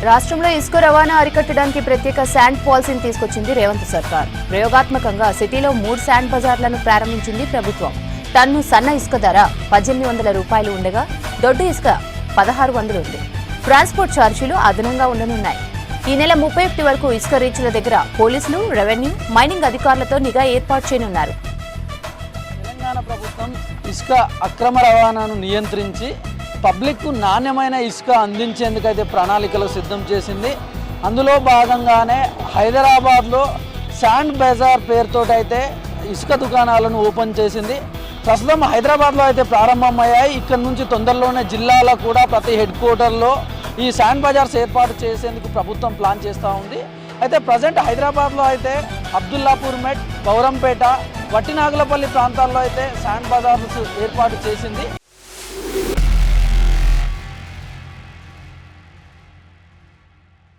రాష్ట్రంలో ఇసుక రవాణా అరికట్టడానికి ప్రత్యేక శాండ్ పాలసీని తీసుకొచ్చింది రేవంత్ సర్కార్. ప్రయోగాత్మకంగా సిటీలో 3 శాండ్ బజార్లను ప్రారంభించింది ప్రభుత్వం. టన్ను సన్న ఇసుక ధర 1800 రూపాయలు ఉండగా దొడ్డు ఇసుక 1600 ఉంది. ట్రాన్స్పోర్ట్ ఛార్జీలు అదనంగా ఉండనున్నాయి. ఈ నెల 31 వరకు ఇసుక రీచ్ల దగ్గర పోలీసులు, రెవెన్యూ, మైనింగ్ అధికారులతో నిఘా ఏర్పాటు చేయనున్నారు. తెలంగాణ ప్రభుత్వం ఇసుక అక్రమ రవాణాను నియంత్రించి పబ్లిక్కు నాణ్యమైన ఇసుక అందించేందుకైతే ప్రణాళికలు సిద్ధం చేసింది. అందులో భాగంగానే హైదరాబాద్లో శాండ్ బజార్ పేరుతోటైతే ఇసుక దుకాణాలను ఓపెన్ చేసింది. ప్రస్తుతం హైదరాబాద్లో అయితే ప్రారంభమయ్యాయి. ఇక్కడ నుంచి తొందరలోనే జిల్లాలో కూడా ప్రతి హెడ్ క్వార్టర్లో ఈ శాండ్ బజార్స్ ఏర్పాటు చేసేందుకు ప్రభుత్వం ప్లాన్ చేస్తూ ఉంది. అయితే ప్రజెంట్ హైదరాబాద్లో అయితే అబ్దుల్లాపూర్ మెట్, గౌరంపేట, వట్టినాగులపల్లి ప్రాంతాల్లో అయితే శాండ్ బజార్స్ ఏర్పాటు చేసింది.